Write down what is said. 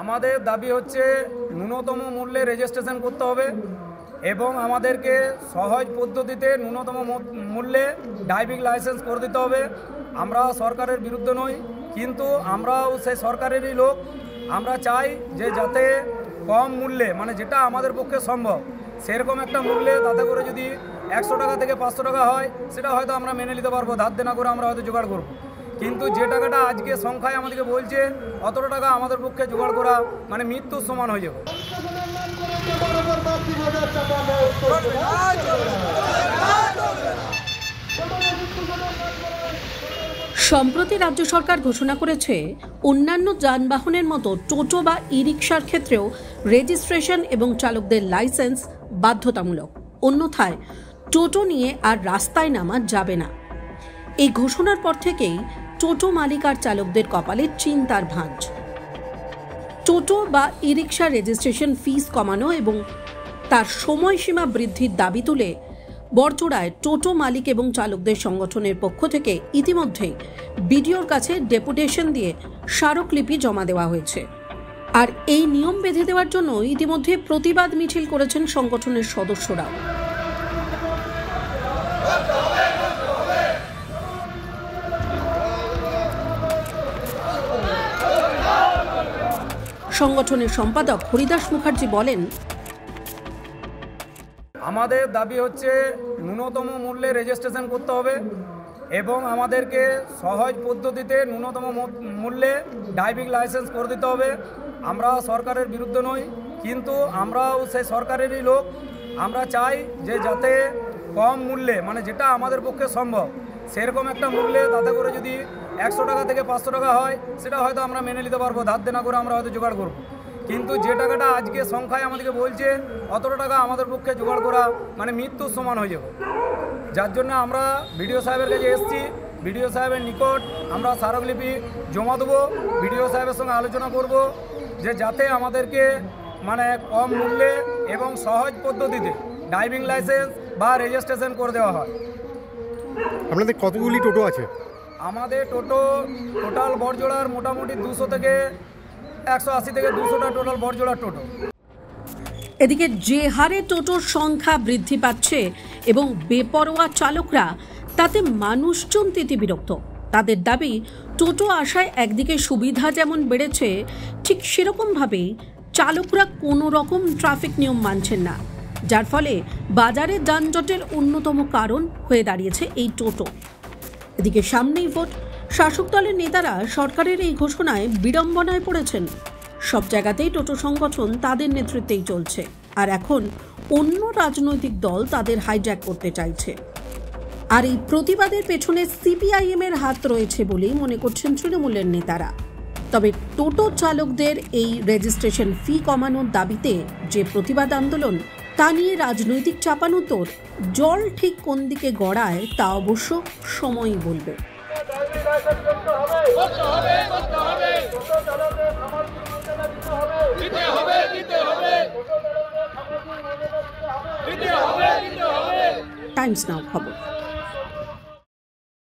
আমাদের দাবি হচ্ছে ন্যূনতম মূল্যে রেজিস্ট্রেশন করতে হবে এবং আমাদেরকে সহজ পদ্ধতিতে ন্যূনতম মূল্যে ড্রাইভিং লাইসেন্স করে দিতে হবে। আমরা সরকারের বিরুদ্ধে নই, কিন্তু আমরাও সেই সরকারেরই লোক। আমরা চাই যে যাতে কম মূল্যে, মানে যেটা আমাদের পক্ষে সম্ভব সেরকম একটা মূল্যে, তাতে করে যদি 100 টাকা থেকে 500 টাকা হয় সেটা হয়তো আমরা মেনে নিতে পারবো, ধার দেনা করে আমরা হয়তো জোগাড় করব। কিন্তু যে টাকাটা আজকে সংখ্যায় আমাদেরকে বলছে অতটা টাকা আমাদের পক্ষে জোগাড় করা মানে মৃত্যুর সমান হয়ে যাবে। সম্প্রতি রাজ্য সরকার ঘোষণা করেছে অন্যান্য যানবাহনের মতো টোটো বা ই রিকশার ক্ষেত্রেও রেজিস্ট্রেশন এবং চালকদের লাইসেন্স বাধ্যতামূলক, অন্যথায় টোটো নিয়ে আর রাস্তায় নামা যাবে না। এই ঘোষণার পর থেকেই টোটো মালিক আর চালকদের কপালে চিন্তার ভাঁজ। টোটো বা ই রিকশা রেজিস্ট্রেশন ফিস কমানো এবং তার সময়সীমা বৃদ্ধির দাবি তুলে বড়জোড়ায় টোটো মালিক এবং চালকদের সংগঠনের পক্ষ থেকে ইতিমধ্যেই বিডিওর কাছে ডেপুটেশন দিয়ে স্মারকলিপি জমা দেওয়া হয়েছে। আর এই নিয়ম বেঁধে দেওয়ার জন্য ইতিমধ্যে প্রতিবাদ মিছিল করেছেন সংগঠনের সদস্যরাও। সংগঠনের সম্পাদক হরিদাস মুখার্জি বলেন, আমাদের দাবি হচ্ছে ন্যূনতম মূল্যে রেজিস্ট্রেশন করতে হবে এবং আমাদেরকে সহজ পদ্ধতিতে ন্যূনতম মূল্যে ড্রাইভিং লাইসেন্স করে দিতে হবে। আমরা সরকারের বিরুদ্ধে নই, কিন্তু আমরাও সেই সরকারেরই লোক। আমরা চাই যে যাতে কম মূল্যে, মানে যেটা আমাদের পক্ষে সম্ভব সেরকম একটা মূল্যে, তাতে করে যদি 100 টাকা থেকে 500 টাকা হয় সেটা হয়তো আমরা মেনে নিতে পারবো, ধার দেনা করে আমরা হয়তো জোগাড় করব। কিন্তু যে টাকাটা আজকে সংখ্যায় আমাদেরকে বলছে অতটা টাকা আমাদের পক্ষে জোগাড় করা মানে মৃত্যুর সমান হয়ে যাবে। যার জন্য আমরা বিডিও সাহেবের কাছে এসেছি। বিডিও সাহেবের নিকট আমরা স্মারকলিপি জমা দেবো। বিডিও সাহেবের সঙ্গে আলোচনা করব যে যাতে আমাদেরকে মানে কম মূল্যে এবং সহজ পদ্ধতিতে ড্রাইভিং লাইসেন্স বা রেজিস্ট্রেশন করে দেওয়া হয়। আপনাদের কতগুলি টোটো আছে? আমাদের টোটাল বড়জোড়ার মোটামুটি 200 থেকে 180 থেকে 200টা টোটাল বড়জোড়ার টোটো। এদিকে যে হারে টোটোর সংখ্যা বৃদ্ধি পাচ্ছে এবং বেপরোয়া চালকরা, তাতে মানুষজন তিতিবিরক্ত। তাদের দাবি, টোটো আসায় একদিকে সুবিধা যেমন বেড়েছে, ঠিক সেরকমভাবেই চালকরা কোনো রকম ট্রাফিক নিয়ম মানছেন না, যার ফলে বাজারে যানজটের অন্যতম কারণ হয়ে দাঁড়িয়েছে এই টোটো। এদিকে সামনেই ভোট, শাসক দলের নেতারা সরকারের এই ঘোষণায় বিড়ম্বনায় পড়েছেন। সব জায়গাতেই টোটো সংগঠন তাদের নেতৃত্বেই চলছে, আর এখন অন্য রাজনৈতিক দল তাদের হাইজ্যাক করতে চাইছে। আর এই প্রতিবাদের পেছনে সিপিআইএম এর হাত রয়েছে বলেই মনে করছেন তৃণমূলের নেতারা। তবে টোটো চালকদের এই রেজিস্ট্রেশন ফি কমানোর দাবিতে যে প্রতিবাদ আন্দোলন, তা নিয়ে রাজনৈতিক চাপানোতর জল ঠিক কোন দিকে গড়ায় তা অবশ্য সময়ই বলবে। টাইমস নাও খবর।